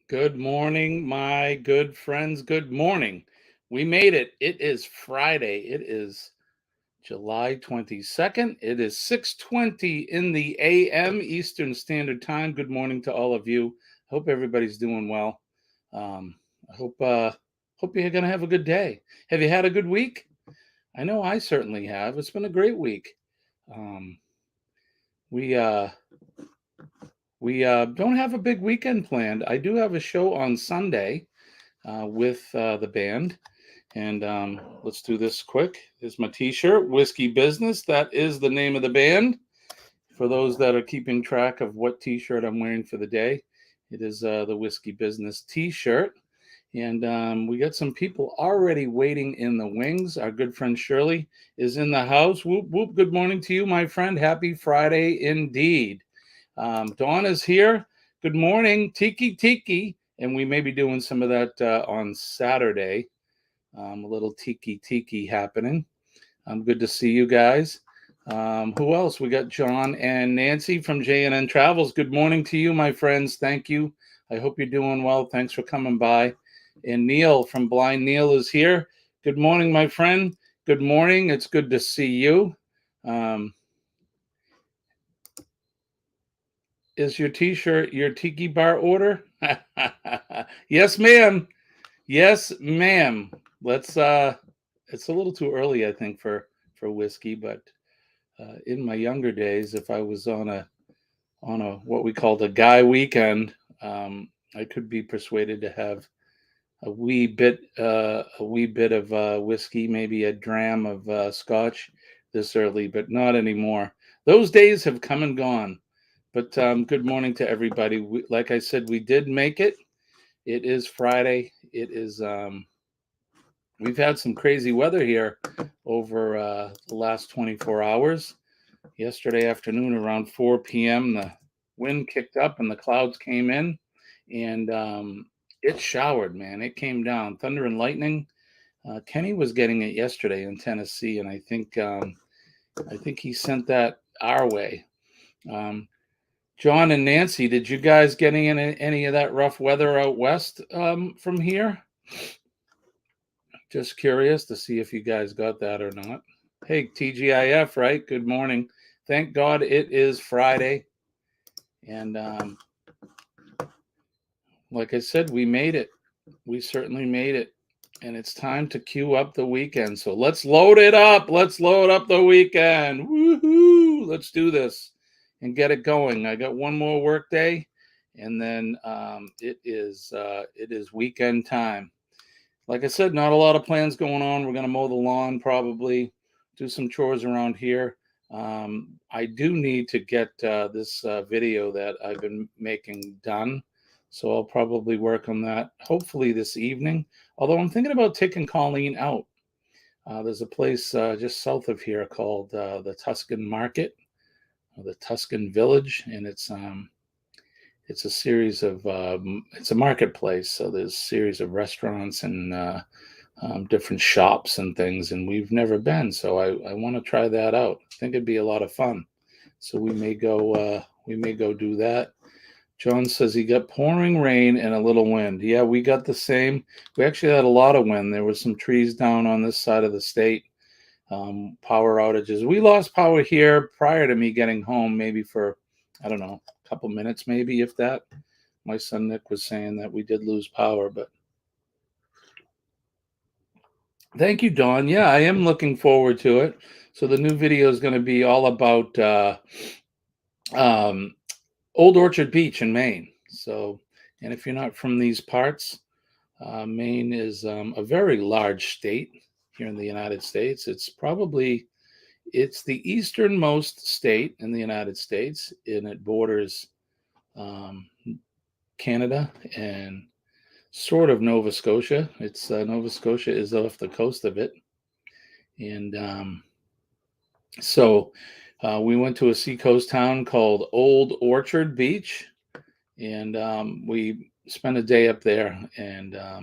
Good morning, my good friends. Good morning. We made it. It is Friday. It is July 22nd. It is 6:20 in the AM Eastern Standard Time. Good morning to all of you. Hope everybody's doing well. I hope you're going to have a good day. Have you had a good week? I know I certainly have. It's been a great week. Um, we uh we don't have a big weekend planned. I do have a show on Sunday with the band. And let's do this quick. Here's my t-shirt, Whiskey Business. That is the name of the band. For those that are keeping track of what t-shirt I'm wearing for the day, it is the Whiskey Business t-shirt. And we got some people already waiting in the wings. Our good friend Shirley is in the house. Whoop, whoop. Good morning to you, my friend. Happy Friday indeed. Dawn is here. Good morning, Tiki Tiki. And we may be doing some of that on Saturday. A little tiki happening. Good to see you guys. Who else? We got John and Nancy from J&N Travels. Good morning to you, my friends. Thank you. I hope you're doing well. Thanks for coming by. And Neil from Blind Neil is here. Good morning, my friend. Good morning. It's good to see you. Is your t-shirt your tiki bar order? Yes, ma'am. Yes, ma'am. Let's it's a little too early, I think, for whiskey, but in my younger days, if I was on a what we called a guy weekend, I could be persuaded to have a wee bit of whiskey, maybe a dram of scotch this early, but not anymore. Those days have come and gone. But good morning to everybody. Like I said, we did make it. It is Friday. It is we've had some crazy weather here over the last 24 hours. Yesterday afternoon, around 4 p.m., the wind kicked up and the clouds came in, and it showered, man. It came down, thunder and lightning. Kenny was getting it yesterday in Tennessee, and I think he sent that our way. Um, John and Nancy, did you guys get any of that rough weather out west from here? Just curious to see if you guys got that or not. Hey, TGIF, right? Good morning. Thank God it is Friday. And like I said, we made it. We certainly made it. And it's time to queue up the weekend. So let's load it up. Let's load up the weekend. Woohoo! Let's do this and get it going. I got one more work day, and then it is weekend time. Like I said, not a lot of plans going on. We're going to mow the lawn, probably do some chores around here. I do need to get this video that I've been making done. So I'll probably work on that hopefully this evening. Although I'm thinking about taking Colleen out. There's a place just south of here called the Tuscan Market, or the Tuscan Village, and it's a series of it's a marketplace. So there's a series of restaurants and different shops and things, and we've never been. So I want to try that out. I think it'd be a lot of fun. So we may go do that. John says he got pouring rain and a little wind. Yeah, we got the same. We actually had a lot of wind. There was some trees down on this side of the state. Power outages. We lost power here prior to me getting home, maybe for, I don't know, a couple minutes, maybe, if that. My son Nick was saying that we did lose power, but thank you, Dawn. Yeah, I am looking forward to it. So the new video is going to be all about um, Old Orchard Beach in Maine. So, and if you're not from these parts, Maine is a very large state here in the United States. It's the easternmost state in the United States, and it borders um, Canada and sort of Nova Scotia. It's Nova Scotia is off the coast of it, and so we went to a seacoast town called Old Orchard Beach, and we spent a day up there, and a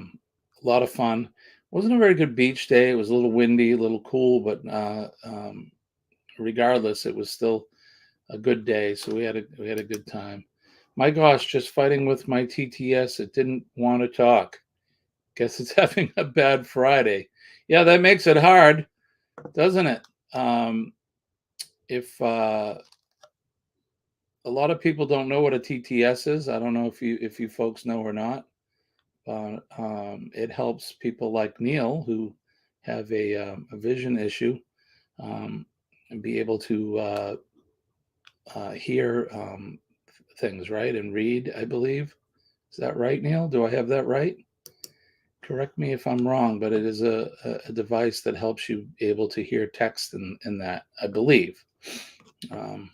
lot of fun. Wasn't a very good beach day. It was a little windy, a little cool, but regardless, it was still a good day. So we had a good time. My gosh, just fighting with my TTS. It didn't want to talk. Guess it's having a bad Friday. Yeah, that makes it hard, doesn't it? If A lot of people don't know what a TTS is. I don't know if you folks know or not. It helps people like Neil who have a vision issue and be able to hear things, right, and read. I believe. Is that right, Neil? Do I have that right? Correct me if I'm wrong, but it is a device that helps you be able to hear text in that, I believe. Um,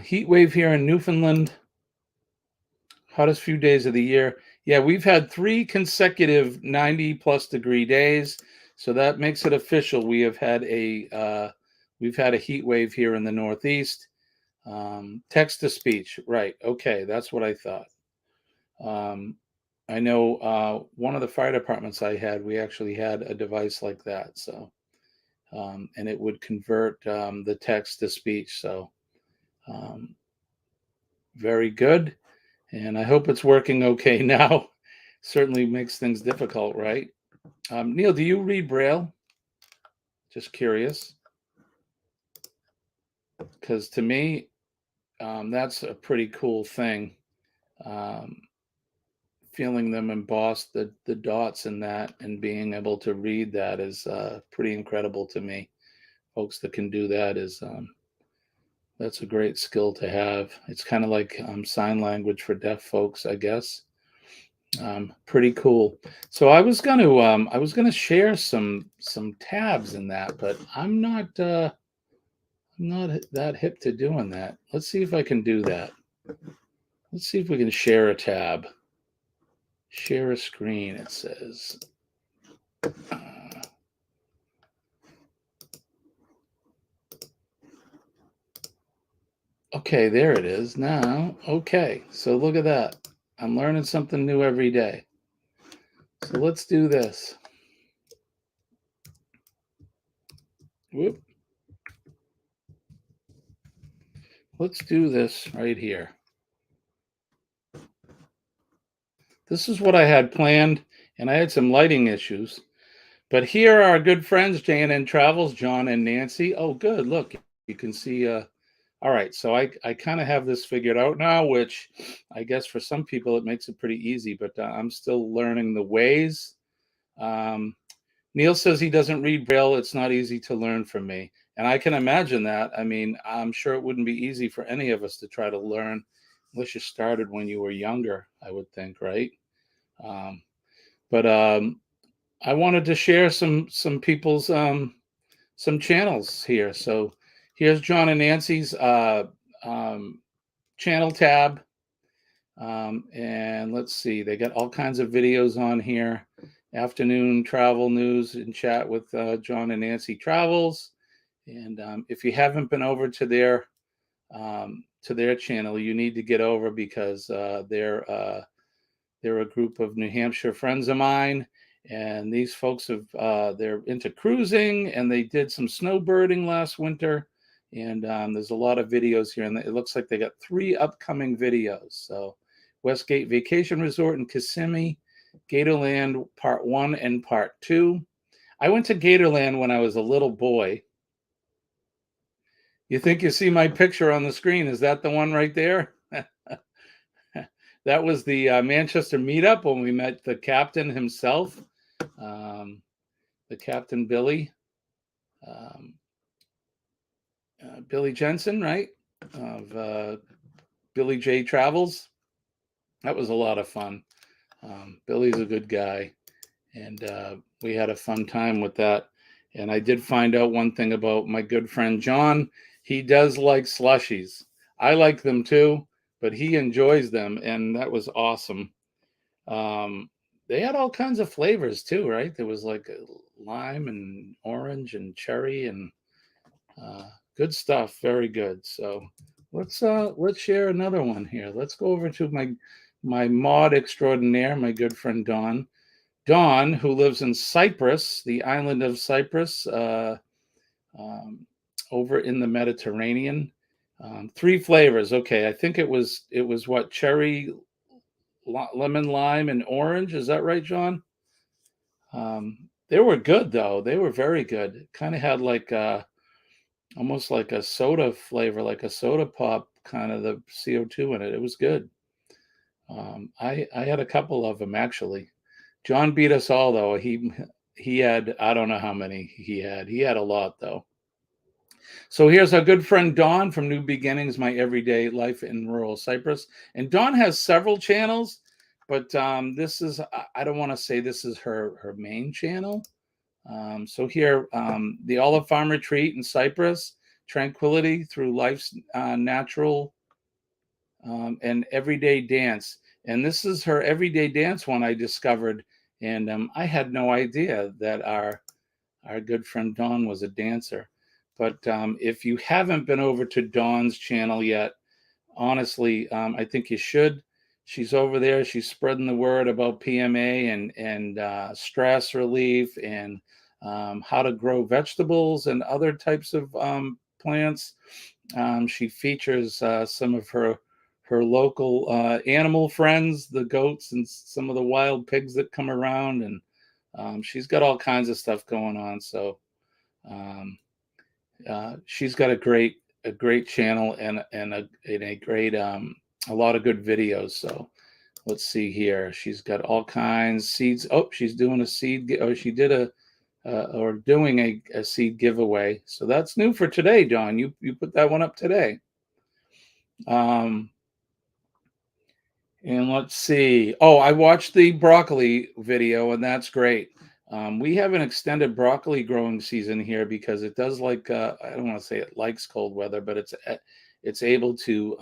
Heat wave here in Newfoundland. Hottest few days of the year. Yeah, we've had 3 consecutive 90 plus degree days, so that makes it official. We've had a heat wave here in the Northeast. Text to speech, right? Okay, that's what I thought. Um, I know one of the fire departments I had, we actually had a device like that. So, and it would convert the text to speech. So, um, very good. And I hope it's working okay now. Certainly makes things difficult, right? Neil, do you read Braille? Just curious. Because to me, that's a pretty cool thing. Um, Feeling them embossed, the dots in that, and being able to read that is pretty incredible to me. Folks that can do that is that's a great skill to have. It's kind of like sign language for deaf folks, I guess. Pretty cool. So I was gonna share some tabs in that, but I'm not that hip to doing that. Let's see if I can do that. Let's see if we can share a tab. Share a screen, it says. Uh, okay, there it is now. Okay, so look at that. I'm learning something new every day. So let's do this. Whoop. Let's do this right here. This is what I had planned, and I had some lighting issues. But here are our good friends, J&N Travels, John and Nancy. Oh, good. Look, you can see. All right, so I kind of have this figured out now, which I guess for some people it makes it pretty easy, but I'm still learning the ways. Um, Neil says he doesn't read Braille. It's not easy to learn from me. And I can imagine that. I mean, I'm sure it wouldn't be easy for any of us to try to learn unless you started when you were younger, I would think, right? Um, but I wanted to share some people's some channels here. So here's John and Nancy's um, channel tab. And let's see, they got all kinds of videos on here. Afternoon travel news and chat with John and Nancy Travels. And if you haven't been over to their channel, you need to get over because they're a group of New Hampshire friends of mine, and these folks have they're into cruising, and they did some snowbirding last winter. And there's a lot of videos here, and it looks like they got 3 upcoming videos. So, Westgate Vacation Resort in Kissimmee, Gatorland Part 1 and Part 2. I went to Gatorland when I was a little boy. You think you see my picture on the screen? Is that the one right there? That was the Manchester meetup when we met the captain himself, um, the Captain Billy, um, Billy Jensen, right? Of Billy J Travels. That was a lot of fun. Billy's a good guy, and we had a fun time with that. And I did find out one thing about my good friend John. He does like slushies. I like them too, but he enjoys them, and that was awesome. Um, they had all kinds of flavors too, right? There was like lime and orange and cherry and good stuff. Very good. So let's share another one here. Let's go over to my mod extraordinaire, my good friend Don. Don, who lives in Cyprus, the island of Cyprus, um, over in the Mediterranean. 3 flavors. Okay, I think it was what, cherry, lemon, lime, and orange. Is that right, John? They were good though. They were very good. Kind of had like almost like a soda flavor, like a soda pop, kind of the CO2 in it. It was good. I had a couple of them actually. John beat us all though. He had, I don't know how many he had. He had a lot though. So here's our good friend Dawn from New Beginnings, My Everyday Life in Rural Cyprus. And Dawn has several channels, but this is, I don't want to say this is her main channel. So here, the Olive Farm Retreat in Cyprus, Tranquility Through Life's Natural and Everyday Dance. And this is her Everyday Dance one I discovered. And I had no idea that our good friend Dawn was a dancer. But if you haven't been over to Dawn's channel yet, honestly, I think you should. She's over there. She's spreading the word about PMA and stress relief and how to grow vegetables and other types of plants. She features some of her local animal friends, the goats and some of the wild pigs that come around, and she's got all kinds of stuff going on. So she's got a great channel and a great a lot of good videos. So let's see here. She's got all kinds seeds. Oh, she's doing a seed. Oh, she did a or doing a seed giveaway. So that's new for today, John. You put that one up today. And let's see. Oh, I watched the broccoli video, and that's great. We have an extended broccoli growing season here because it does like I don't want to say it likes cold weather, but it's able to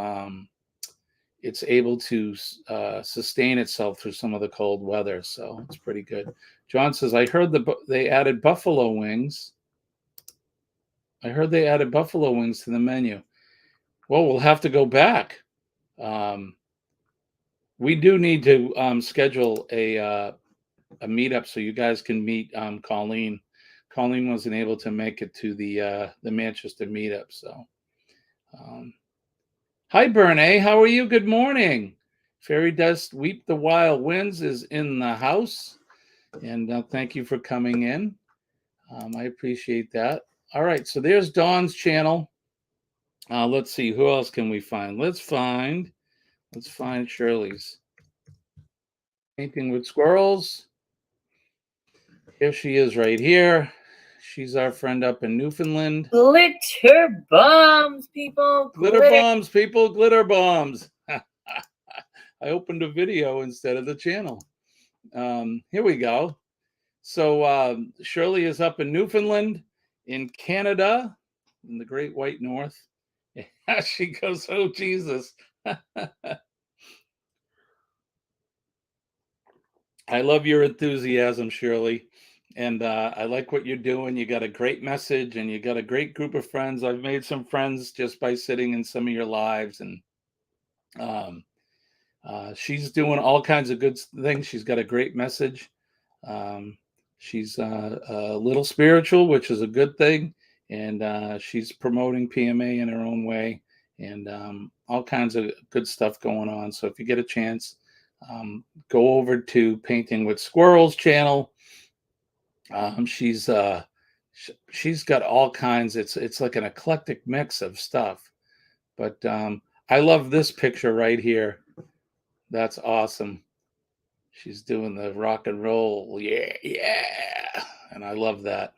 sustain itself through some of the cold weather, so it's pretty good. John says, I heard they added buffalo wings. I heard they added buffalo wings to the menu. Well, we'll have to go back. We do need to schedule a meetup so you guys can meet Colleen. Colleen wasn't able to make it to the Manchester meetup, so. Hi, Bernay. How are you? Good morning. Fairy Dust Weep the Wild Winds is in the house, and thank you for coming in. I appreciate that. All right, so there's Dawn's channel. Let's see, who else can we find? Let's find Shirley's. Painting with Squirrels. Here she is right here. She's our friend up in Newfoundland. Glitter bombs, people. Glitter bombs, people. Glitter bombs. I opened a video instead of the channel. Here we go. So Shirley is up in Newfoundland, in Canada, in the Great White North. She goes, oh, Jesus. I love your enthusiasm, Shirley. And I like what you're doing. You got a great message and you got a great group of friends. I've made some friends just by sitting in some of your lives. And she's doing all kinds of good things. She's got a great message. She's a little spiritual, which is a good thing. And she's promoting PMA in her own way and all kinds of good stuff going on. So if you get a chance, go over to Painting with Squirrels channel. She's got all kinds. It's like an eclectic mix of stuff. But I love this picture right here. That's awesome. She's doing the rock and roll. Yeah. And I love that.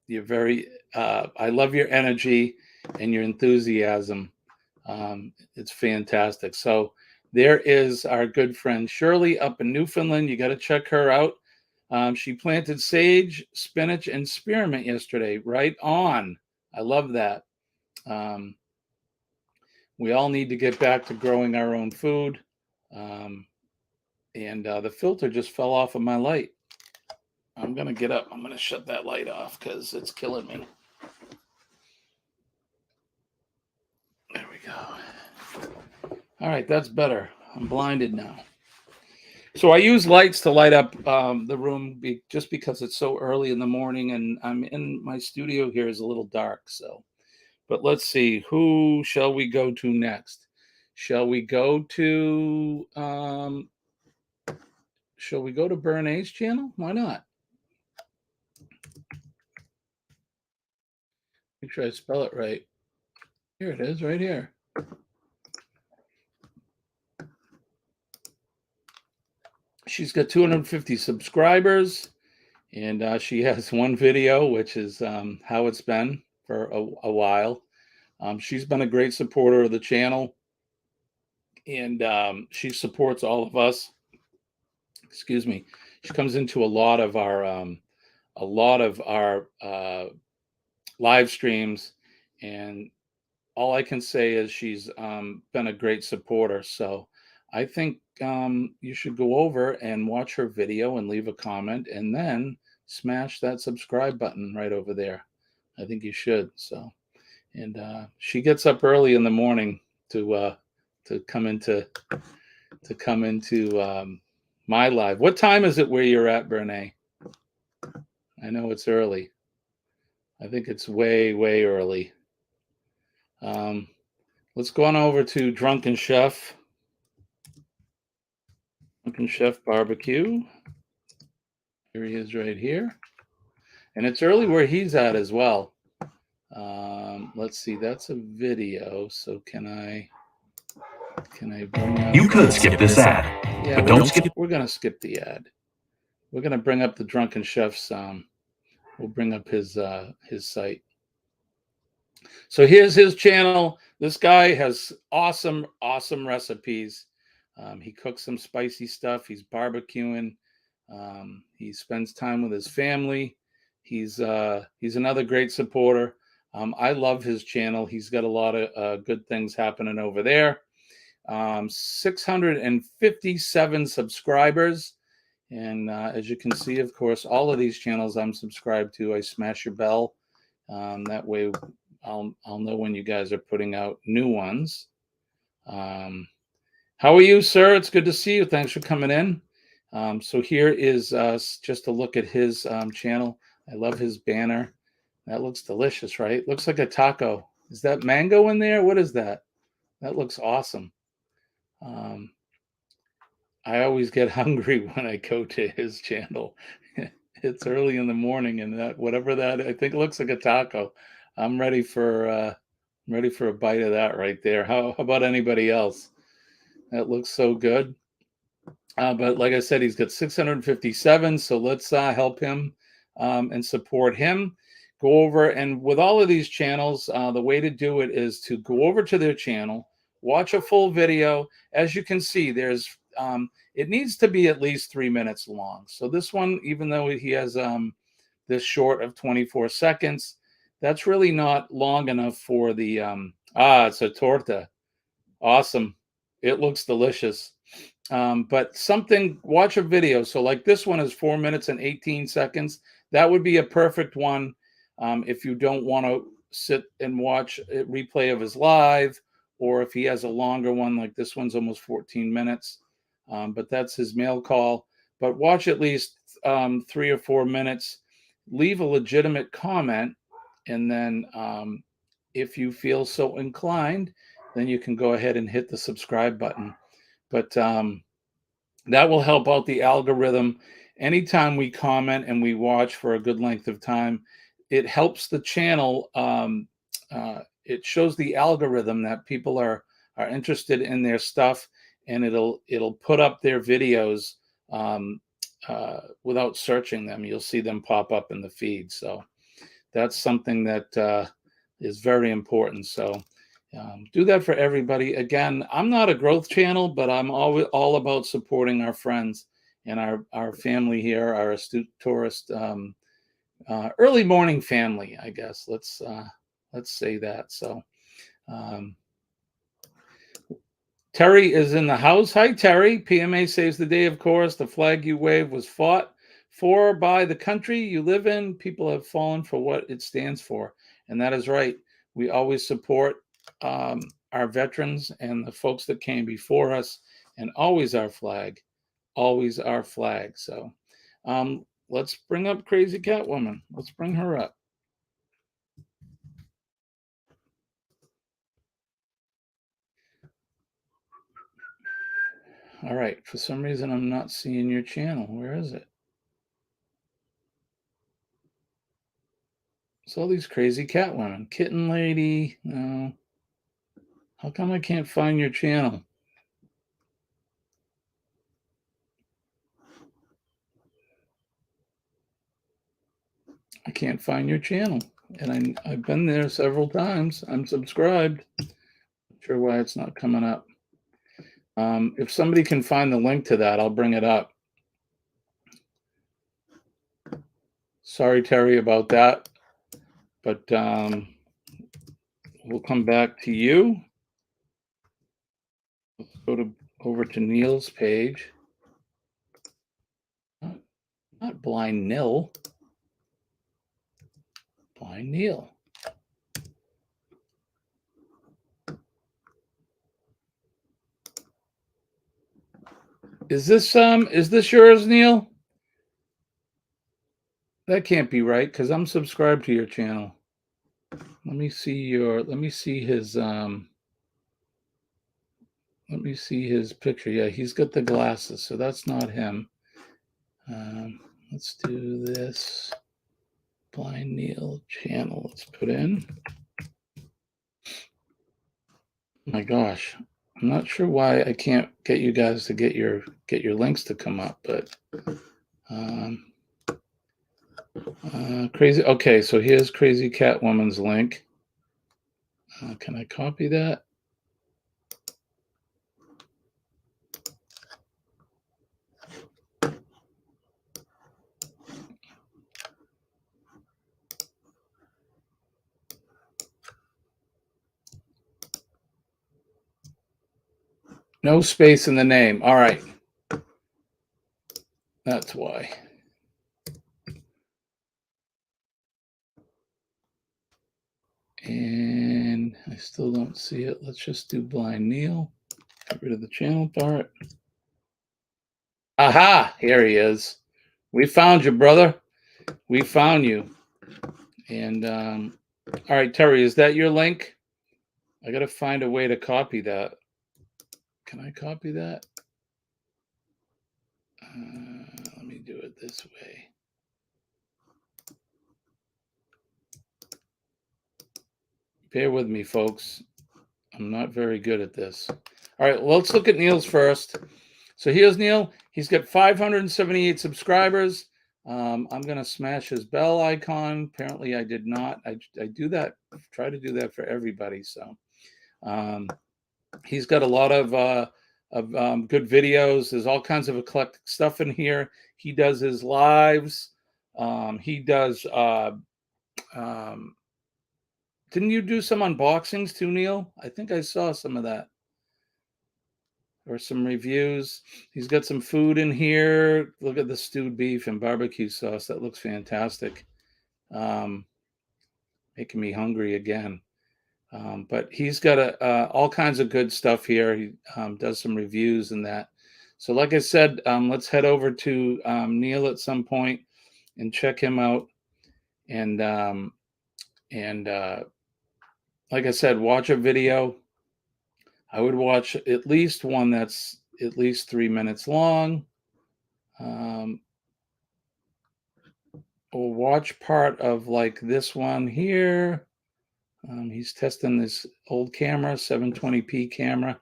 You're very, I love your energy and your enthusiasm. It's fantastic. So there is our good friend Shirley up in Newfoundland. You got to check her out. She planted sage, spinach, and spearmint yesterday. Right on. I love that. We all need to get back to growing our own food. And the filter just fell off of my light. I'm going to get up. I'm going to shut that light off because it's killing me. There we go. All right, that's better. I'm blinded now. So I use lights to light up the room just because it's so early in the morning and I'm in my studio here is a little dark. So, But let's see, who shall we go to next? Shall we go to Bernays channel? Why not? Make sure I spell it right. Here it is, right here. She's got 250 subscribers, and she has one video, which is how it's been for a while. She's been a great supporter of the channel, and she supports all of us. Excuse me. She comes into a lot of our live streams, and all I can say is she's been a great supporter. So I think you should go over and watch her video and leave a comment, and then smash that subscribe button right over there. I think you should. So, and she gets up early in the morning to come into my live. What time is it where you're at, Bernay? I know it's early. I think it's way, way early. Let's go on over to Drunken Chef. Drunken Chef Barbecue. Here he is right here. And it's early where he's at as well. Let's see, that's a video. So can I bring up... You could skip this ad. Yeah, but don't skip. We're gonna skip the ad. We're gonna bring up the Drunken Chef's we'll bring up his site. So here's his channel. This guy has awesome recipes. He cooks some spicy stuff. He's barbecuing. He spends time with his family. He's another great supporter. I love his channel. He's got a lot of good things happening over there. 657 subscribers. And as you can see, of course, all of these channels I'm subscribed to. I smash your bell. That way I'll know when you guys are putting out new ones. How are you, sir? It's good to see you. Thanks for coming in. So here is just a look at his channel. I love his banner. That looks delicious, right? Looks like a taco. Is that mango in there? What is that? That looks awesome. I always get hungry when I go to his channel. It's early in the morning, and that whatever that I think looks like a taco. I'm ready for a bite of that right there. How about anybody else? That looks so good. But like I said, he's got 657. So let's help him and support him. Go over, and with all of these channels, the way to do it is to go over to their channel, watch a full video. As you can see, there's it needs to be at least 3 minutes long. So this one, even though he has this short of 24 seconds, that's really not long enough for the it's a torta. Awesome. It looks delicious. But watch a video. So like this one is 4 minutes and 18 seconds. That would be a perfect one if you don't want to sit and watch a replay of his live, or if he has a longer one, like this one's almost 14 minutes. But that's his mail call. But watch at least 3 or 4 minutes. Leave a legitimate comment, and then if you feel so inclined, then you can go ahead and hit the subscribe button. But that will help out the algorithm. Anytime we comment and we watch for a good length of time, it helps the channel. It shows the algorithm that people are interested in their stuff, and it'll put up their videos without searching them. You'll see them pop up in the feed. So that's something that is very important. So do that for everybody. Again, I'm not a growth channel, but I'm all about supporting our friends and our family here, our astute tourist early morning family, I guess. Let's say that. So Terry is in the house. Hi, Terry. PMA saves the day, of course. The flag you wave was fought for by the country you live in. People have fallen for what it stands for. And that is right. We always support our veterans and the folks that came before us, and always our flag. Always our flag. So let's bring up Crazy Catwoman. Let's bring her up. All right. For some reason, I'm not seeing your channel. Where is it? It's all these crazy cat women. Kitten lady. No. How come I can't find your channel? I can't find your channel. And I've been there several times. I'm subscribed. Not sure why it's not coming up. If somebody can find the link to that, I'll bring it up. Sorry, Terry, about that. But we'll come back to you. Let's go over to Neil's page. Not Blind Nil. Blind Neil. Is this yours, Neil? That can't be right because I'm subscribed to your channel. Let me see his picture. Yeah, he's got the glasses, so that's not him. Let's do this. Blind Neil channel. Let's put in. My gosh, I'm not sure why I can't get you guys to get your links to come up, but crazy. Okay, so here's Crazy Catwoman's link. Can I copy that? No space in the name. All right. That's why. And I still don't see it. Let's just do Blind Neil. Get rid of the channel part. Aha! Here he is. We found you, brother. We found you. And all right, Terry, is that your link? I got to find a way to copy that. Can I copy that? Let me do it this way. Bear with me, folks. I'm not very good at this. All right, well, let's look at Neil's first. So here's Neil. He's got 578 subscribers. I'm going to smash his bell icon. Apparently, I did not. I do that, try to do that for everybody. So he's got a lot of good videos. There's all kinds of eclectic stuff in here. He does his lives. He does. Didn't you do some unboxings too, Neil? I think I saw some of that. Or some reviews. He's got some food in here. Look at the stewed beef and barbecue sauce. That looks fantastic. Making me hungry again. But he's got all kinds of good stuff here. He does some reviews and that. So like I said, let's head over to Neil at some point and check him out. And like I said, watch a video. I would watch at least one that's at least 3 minutes long. Or watch part of like this one here. He's testing this old camera, 720p camera.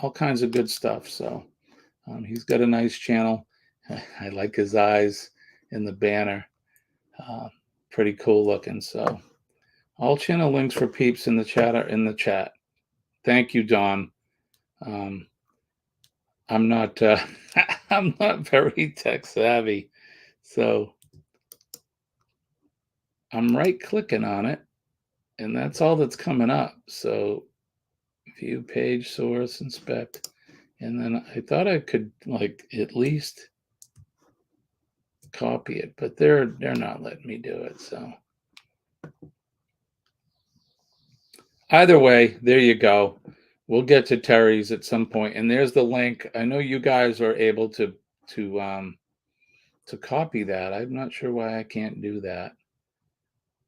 All kinds of good stuff. So he's got a nice channel. I like his eyes in the banner. Pretty cool looking. So all channel links for peeps in the chat are in the chat. Thank you, Don. I'm not I'm not very tech savvy, so I'm right clicking on it, and that's all that's coming up. So view page, source, inspect, and then I thought I could like at least copy it, but they're not letting me do it. So either way, there you go. We'll get to Terry's at some point, and there's the link. I know you guys are able to copy that. I'm not sure why I can't do that,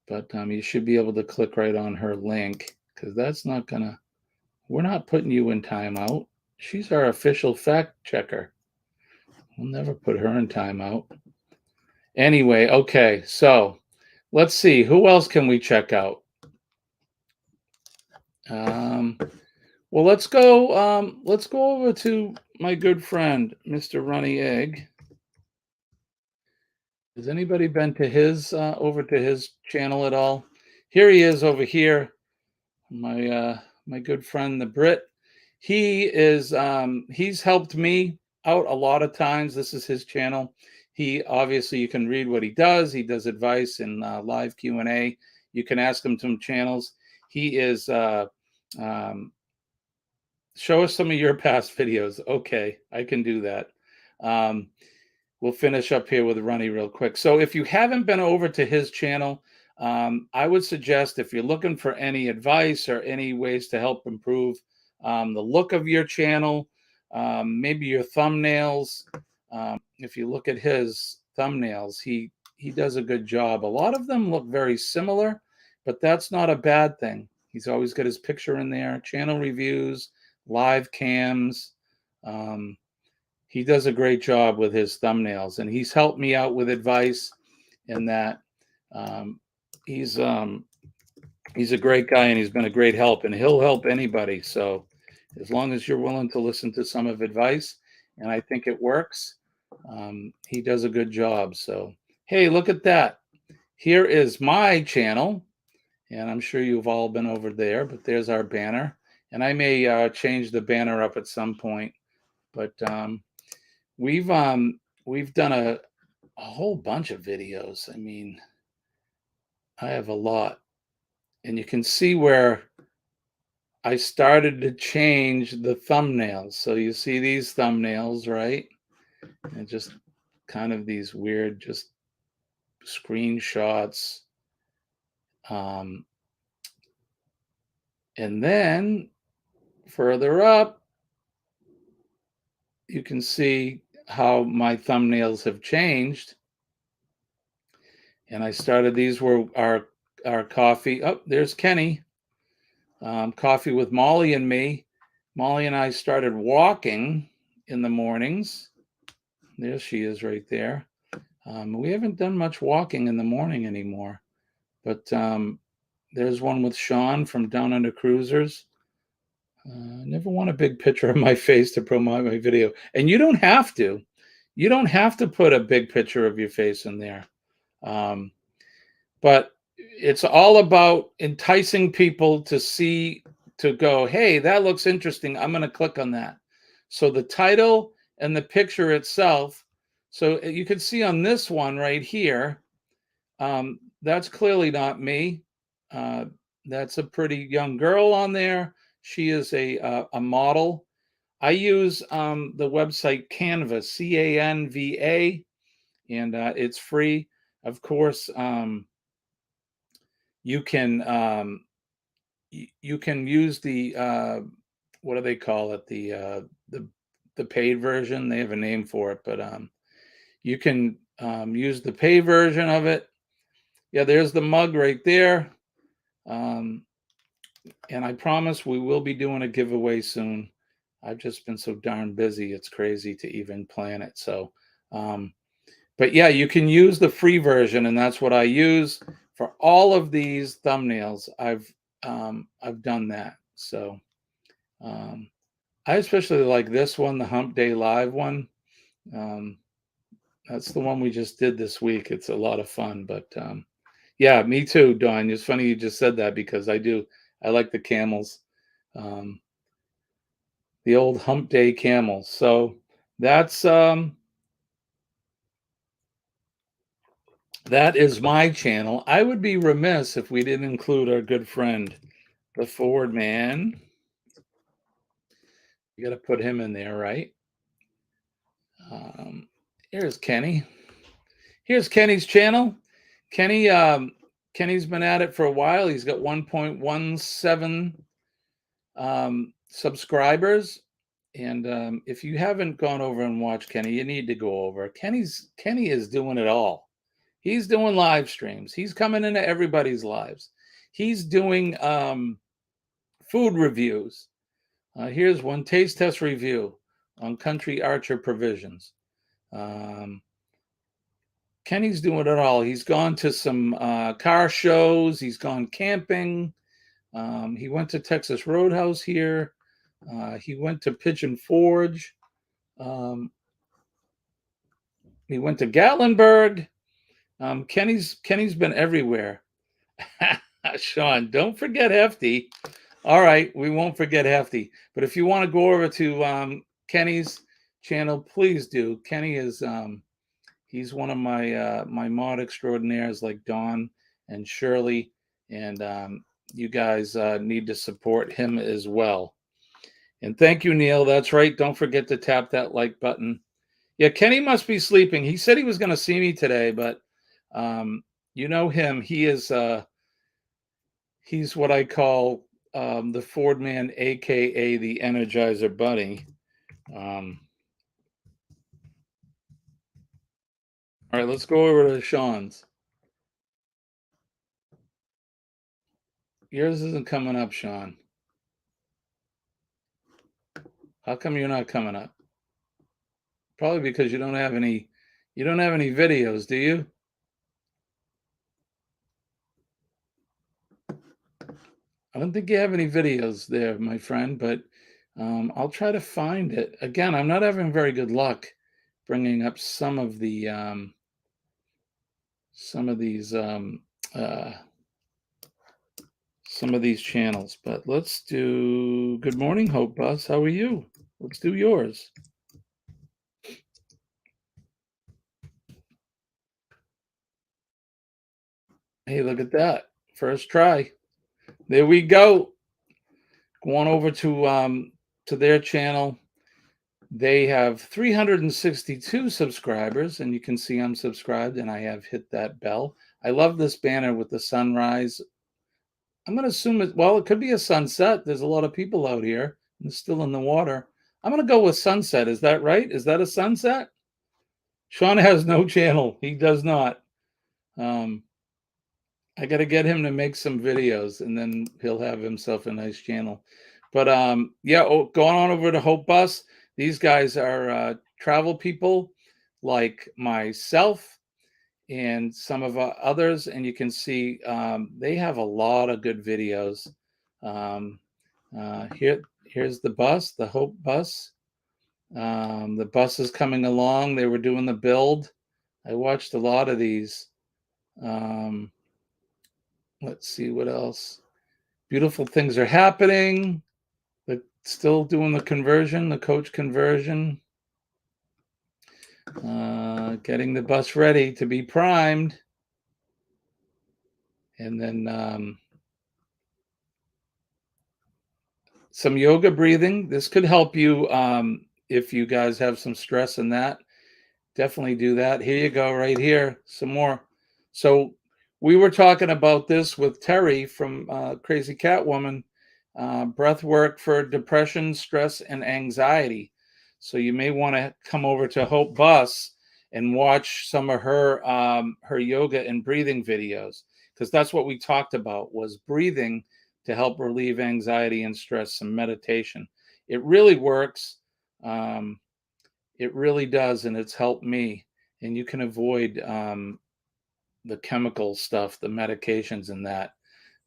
but you should be able to click right on her link because that's not gonna. We're not putting you in timeout. She's our official fact checker. We'll never put her in timeout. Anyway, okay, so let's see. Who else can we check out? Well, let's go. Let's go over to my good friend, Mr. Runny Egg. Has anybody been to his over to his channel at all? Here he is over here. My good friend the Brit. He's helped me out a lot of times. This is his channel. He obviously, you can read what he does. He does advice and live Q&A. You can ask him some channels. He is show us some of your past videos. Okay, I can do that. We'll finish up here with Runny real quick. So if you haven't been over to his channel, I would suggest, if you're looking for any advice or any ways to help improve the look of your channel, maybe your thumbnails. If you look at his thumbnails, he does a good job. A lot of them look very similar, but that's not a bad thing. He's always got his picture in there, channel reviews, live cams. He does a great job with his thumbnails, and he's helped me out with advice in that. Um, he's a great guy, and he's been a great help, and he'll help anybody. So as long as you're willing to listen to some of advice, and I think it works, he does a good job. So, hey, look at that. Here is my channel, and I'm sure you've all been over there, but there's our banner. And I may change the banner up at some point, but we've done a whole bunch of videos. I mean, I have a lot. And you can see where I started to change the thumbnails. So you see these thumbnails, right? And just kind of these weird, just screenshots. And then further up, you can see how my thumbnails have changed. And I started, these were our coffee. Oh, there's Kenny. Coffee with Molly and me. Molly and I started walking in the mornings. There she is right there. We haven't done much walking in the morning anymore, but there's one with Sean from Down Under Cruisers. Never want a big picture of my face to promote my video. And you don't have to. You don't have to put a big picture of your face in there. But it's all about enticing people to see, to go, hey, that looks interesting. I'm going to click on that. So the title and the picture itself. So you can see on this one right here, that's clearly not me. That's a pretty young girl on there. She is a model. I use the website Canva, Canva, and it's free. Of course, you can use the what do they call it, the paid version. They have a name for it, but you can use the paid version of it. Yeah, there's the mug right there. And I promise we will be doing a giveaway soon. I've just been so darn busy, it's crazy to even plan it. So but yeah, you can use the free version, and that's what I use for all of these thumbnails. I've done that. So I especially like this one, the Hump Day Live one. That's the one we just did this week. It's a lot of fun. But yeah, me too, Dawn. It's funny you just said that, because I do. I like the camels, the old Hump Day camels. So that's that is my channel. I would be remiss if we didn't include our good friend, the Ford Man. You got to put him in there, right? Here's Kenny. Here's Kenny's channel. Kenny's been at it for a while. He's got 1.17 subscribers. And if you haven't gone over and watched Kenny, you need to go over. Kenny is doing it all. He's doing live streams. He's coming into everybody's lives. He's doing food reviews. Here's one taste test review on Country Archer Provisions. Kenny's doing it all. He's gone to some car shows. He's gone camping. He went to Texas Roadhouse here. He went to Pigeon Forge. He went to Gatlinburg. Kenny's been everywhere. Sean, don't forget Hefty. All right, we won't forget Hefty. But if you want to go over to Kenny's channel, please do. Kenny is he's one of my mod extraordinaires like Dawn and Shirley, and you guys need to support him as well. And thank you, Neil. That's right. Don't forget to tap that like button. Yeah, Kenny must be sleeping. He said he was going to see me today, but you know him. He is he's what I call the Ford man, aka the Energizer Bunny. All right, let's go over to Sean's. Yours isn't coming up, Sean. How come you're not coming up? Probably because you don't have any videos, do you? I don't think you have any videos there, my friend, but I'll try to find it. Again, I'm not having very good luck bringing up some of these channels, but let's do Good Morning Hope Bus. How are you? Let's do yours. Hey, look at that. First try. There we go. Go on over to their channel. They have 362 subscribers, and you can see I'm subscribed, and I have hit that bell. I love this banner with the sunrise. I'm going to assume it could be a sunset. There's a lot of people out here, and it's still in the water. I'm going to go with sunset. Is that right? Is that a sunset? Sean has no channel. He does not. I got to get him to make some videos, and then he'll have himself a nice channel. But yeah, going on over to Hope Bus. These guys are travel people like myself and some of others, and you can see they have a lot of good videos. Here's the bus, the Hope Bus. The bus is coming along. They were doing the build. I watched a lot of these. Let's see what else. Beautiful things are happening. They're still doing the conversion, the coach conversion. Getting the bus ready to be primed. And then some yoga breathing. This could help you if you guys have some stress in that. Definitely do that. Here you go, right here. Some more. So we were talking about this with Terry from Crazy Catwoman, breath work for depression, stress, and anxiety. So you may want to come over to Hope Bus and watch some of her yoga and breathing videos, because that's what we talked about, was breathing to help relieve anxiety and stress, some meditation. It really works. It really does, and it's helped me. And you can avoid the chemical stuff, the medications and that,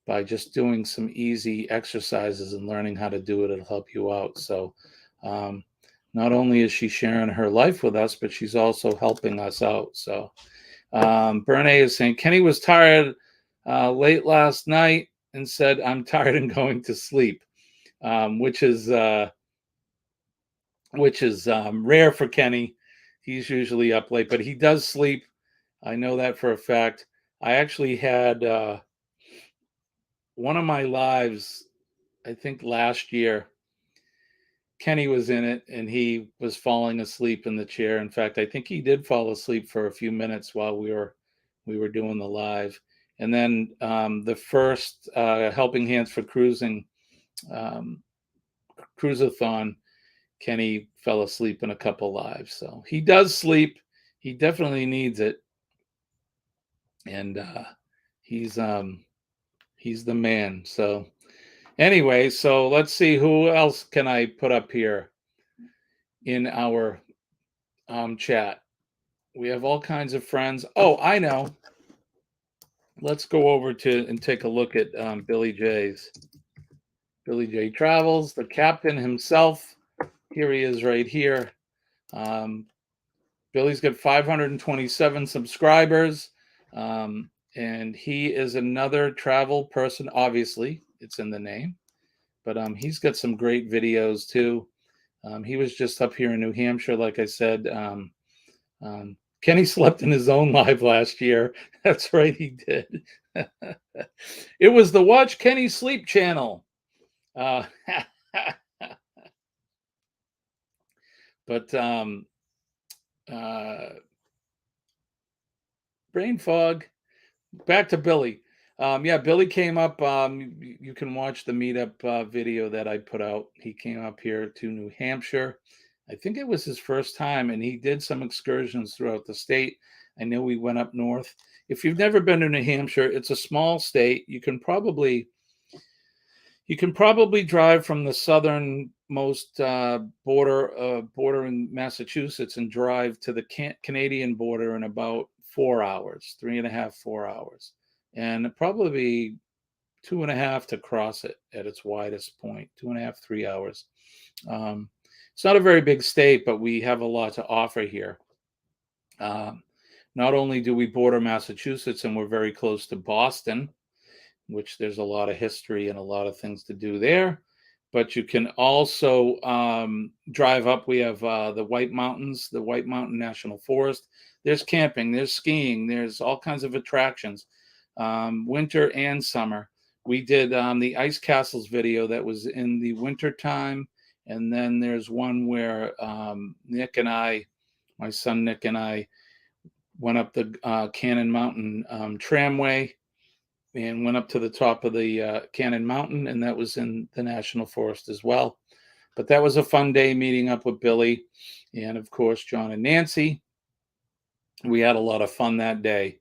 by just doing some easy exercises and learning how to do it. It'll help you out. So not only is she sharing her life with us, but she's also helping us out. So Bernie is saying, Kenny was tired late last night and said, I'm tired and going to sleep, which is rare for Kenny. He's usually up late, but he does sleep. I know that for a fact. I actually had one of my lives, I think last year, Kenny was in it and he was falling asleep in the chair. In fact, I think he did fall asleep for a few minutes while we were doing the live. And then the first Helping Hands for Cruising cruisathon, Kenny fell asleep in a couple lives. So he does sleep. He definitely needs it. And he's the man. So Anyway, so let's see who else can I put up here in our chat. We have all kinds of friends. Oh, I know. Let's go over to and take a look at Billy J's. Billy J Travels, the captain himself. Here he is right here. Billy's got 527 subscribers. And he is another travel person. Obviously, it's in the name. But he's got some great videos too. He was just up here in New Hampshire, like I said. Kenny slept in his own live last year. That's right, he did. It was the Watch Kenny Sleep channel. But brain fog. Back to Billy. Yeah, Billy came up. You can watch the meetup video that I put out. He came up here to New Hampshire. I think it was his first time, and he did some excursions throughout the state. I know we went up north. If you've never been to New Hampshire, it's a small state. You can probably drive from the southernmost border in Massachusetts and drive to the Canadian border in about 4 hours, 3.5, 4 hours, and probably 2.5 to cross it at its widest point, 2.5, 3 hours. It's not a very big state, but we have a lot to offer here. Not only do we border Massachusetts and we're very close to Boston, which there's a lot of history and a lot of things to do there, but you can also drive up. We have the White Mountains, the White Mountain National Forest. There's camping, there's skiing, there's all kinds of attractions, winter and summer. We did the Ice Castles video that was in the winter time. And then there's one where Nick and I, my son Nick and I, went up the Cannon Mountain tramway and went up to the top of the Cannon Mountain, and that was in the National Forest as well. But that was a fun day meeting up with Billy and, of course, John and Nancy. We had a lot of fun that day.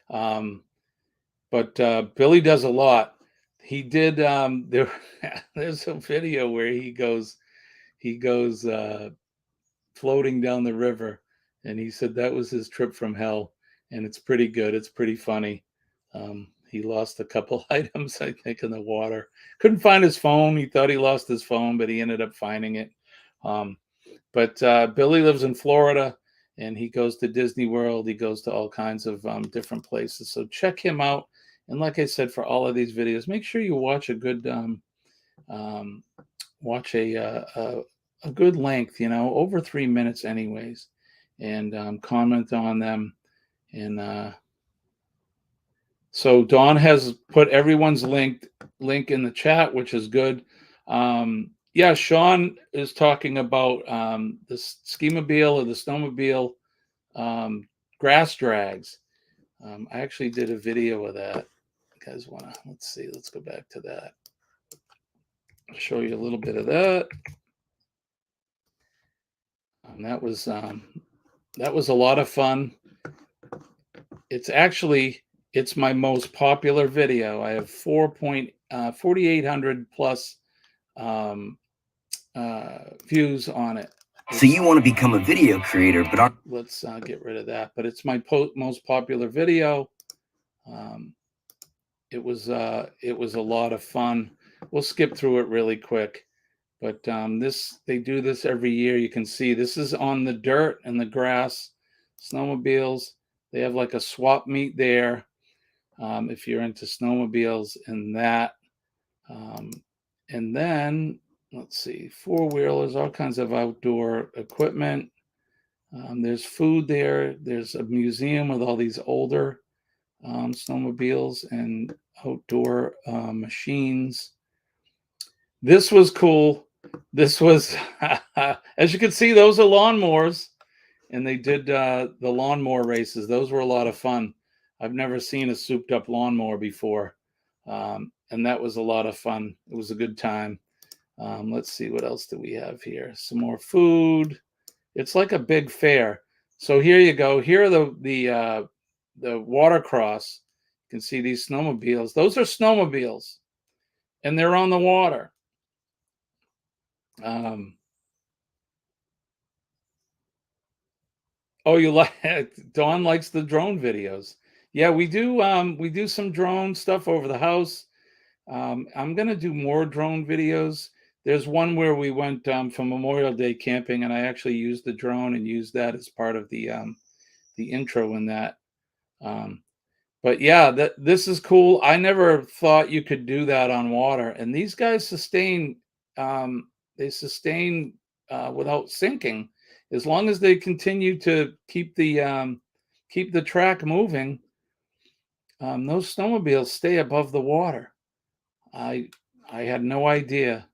But Billy does a lot. He did, there's a video where he goes floating down the river, and he said that was his trip from hell, and it's pretty good. It's pretty funny. He lost a couple items, I think, in the water. Couldn't find his phone. He thought he lost his phone, but he ended up finding it. But Billy lives in Florida, and he goes to Disney World. He goes to all kinds of different places. So check him out. And like I said, for all of these videos, make sure you watch a good a good length, over 3 minutes anyways, and comment on them. And so Dawn has put everyone's link in the chat, which is good. Yeah, Sean is talking about the ski-mobile or the snowmobile grass drags. I actually did a video of that. You guys want to, let's go back to that. I'll show you a little bit of that. That was a lot of fun. It's my most popular video. I have 4,800 plus views on it. So you want to become a video creator, but let's get rid of that. But it's my most popular video. It was a lot of fun. We'll skip through it really quick. But they do this every year. You can see this is on the dirt and the grass, snowmobiles. They have like a swap meet there if you're into snowmobiles and that. And then, let's see, four-wheelers, all kinds of outdoor equipment. There's food there. There's a museum with all these older snowmobiles and outdoor machines. This was cool. This was, as you can see, those are lawnmowers, and they did the lawnmower races. Those were a lot of fun. I've never seen a souped up lawnmower before, and that was a lot of fun. It was a good time. Let's see, what else do we have here? Some more food. It's like a big fair. So here you go. Here are the watercross. You can see these snowmobiles. Those are snowmobiles. and they're on the water. Oh, you like Dawn likes the drone videos. Yeah, we do some drone stuff over the house. I'm gonna do more drone videos. There's one where we went for Memorial Day camping, and I actually used the drone and used that as part of the intro in that. But yeah, this is cool. I never thought you could do that on water, and these guys sustain. They sustain without sinking, as long as they continue to keep the track moving. Those snowmobiles stay above the water. I had no idea.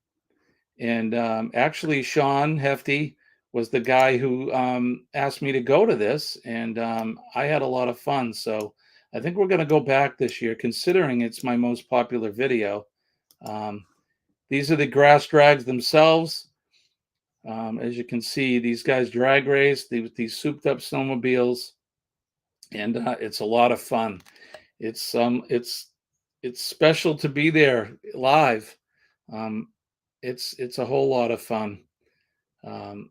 And actually, Sean Hefty was the guy who asked me to go to this, and I had a lot of fun. So I think we're going to go back this year, considering it's my most popular video. These are the grass drags themselves. As you can see, these guys drag race these souped up snowmobiles, and it's a lot of fun. It's special to be there live. It's a whole lot of fun. And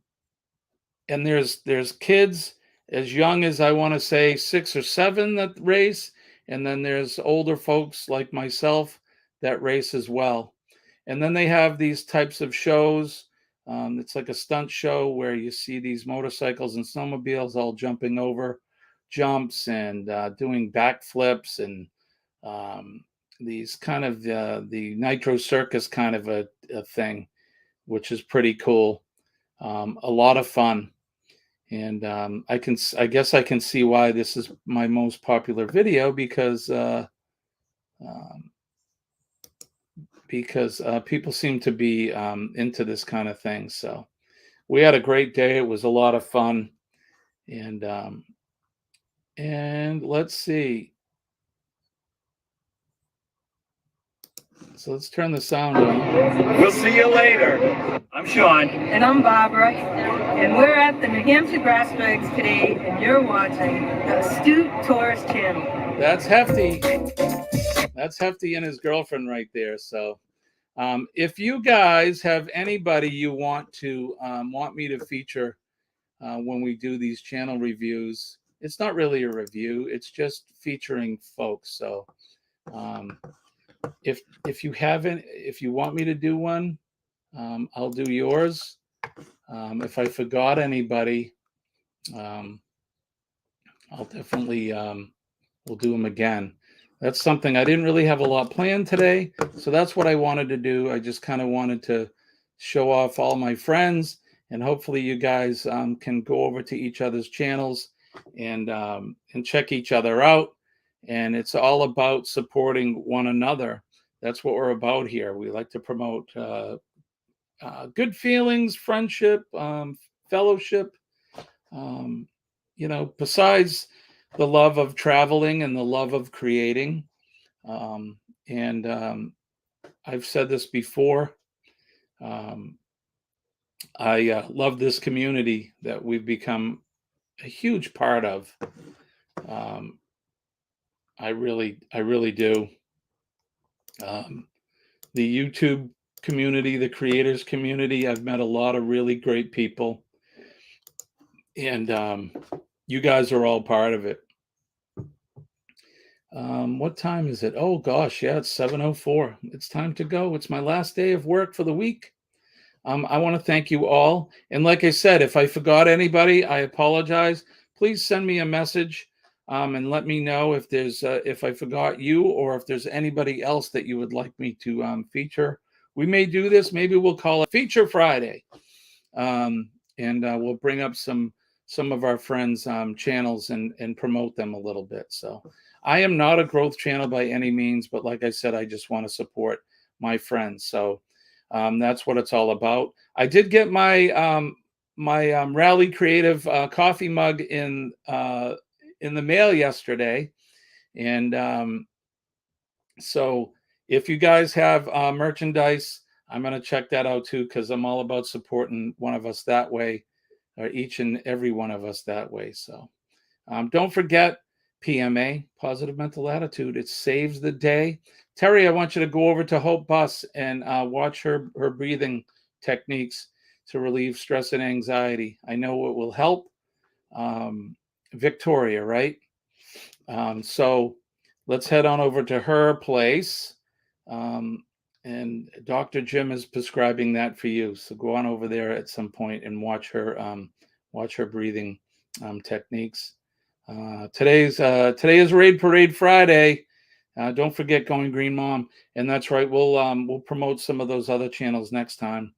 there's kids as young as, I want to say, 6 or 7 that race, and then there's older folks like myself that race as well. And then they have these types of shows. It's like a stunt show where you see these motorcycles and snowmobiles all jumping over jumps and doing backflips, and these kind of the nitro circus kind of a thing, which is pretty cool. A lot of fun. And I guess I can see why this is my most popular video, because people seem to be into this kind of thing. So we had a great day. It was a lot of fun. And let's see. So let's turn the sound on. We'll see you later. I'm Sean. And I'm Barbara. And we're at the New Hampshire Grass Drags today, and you're watching the Astute Tourist Channel. That's Hefty. That's Hefty and his girlfriend right there. So if you guys have anybody you want me to feature when we do these channel reviews, it's not really a review, it's just featuring folks. So if you want me to do one, I'll do yours. If I forgot anybody, I'll definitely we'll do them again. That's something I didn't really have a lot planned today, so that's what I wanted to do. I just kind of wanted to show off all my friends, and hopefully you guys can go over to each other's channels and check each other out. And it's all about supporting one another. That's what we're about here. We like to promote good feelings, friendship, fellowship. Besides the love of traveling and the love of creating. I've said this before. I love this community that we've become a huge part of. I really do. The YouTube community, the creators community, I've met a lot of really great people. And you guys are all part of it. What time is it? Oh gosh, yeah, it's 7:04. It's time to go. It's my last day of work for the week. I want to thank you all. And like I said, if I forgot anybody, I apologize. Please send me a message and let me know if I forgot you, or if there's anybody else that you would like me to feature. We may do this. Maybe we'll call it Feature Friday. And we'll bring up some of our friends' channels and promote them a little bit. So I am not a growth channel by any means, but like I said, I just want to support my friends. So that's what it's all about. I did get my Rally Creative coffee mug in the mail yesterday, and so if you guys have merchandise, I'm going to check that out too, because I'm all about supporting one of us that way, or each and every one of us that way. So don't forget, PMA, positive mental attitude. It saves the day. Terry, I want you to go over to Hope Bus and watch her breathing techniques to relieve stress and anxiety. I know it will help. Victoria, right? So let's head on over to her place. And Dr. Jim is prescribing that for you. So go on over there at some point and watch her breathing techniques. Today is Raid Parade Friday. Don't forget Going Green Mom, and that's right. We'll promote some of those other channels next time.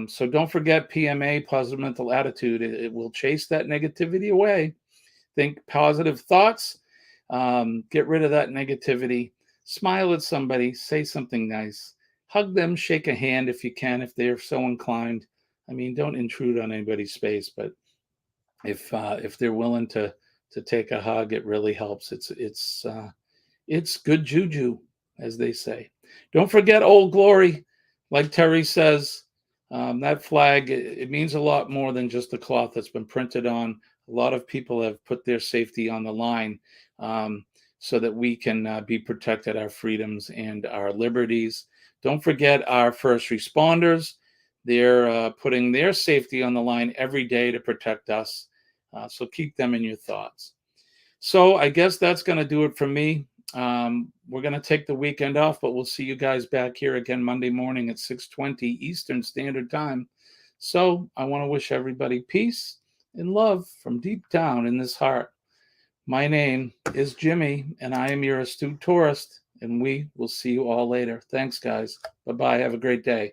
So don't forget PMA, positive mental attitude. It will chase that negativity away. Think positive thoughts. Get rid of that negativity. Smile at somebody. Say something nice. Hug them. Shake a hand if you can, if they're so inclined. I mean, don't intrude on anybody's space, but if they're willing to take a hug, it really helps. It's good juju, as they say. Don't forget Old Glory, like Terry says. That flag, it means a lot more than just the cloth that's been printed on. A lot of people have put their safety on the line so that we can be protected, our freedoms and our liberties. Don't forget our first responders. They're putting their safety on the line every day to protect us. So keep them in your thoughts. So I guess that's going to do it for me. We're going to take the weekend off, but we'll see you guys back here again Monday morning at 6:20 Eastern Standard Time. So I want to wish everybody peace and love from deep down in this heart. My name is Jimmy, and I am your astute tourist, and we will see you all later. Thanks, guys. Bye-bye. Have a great day.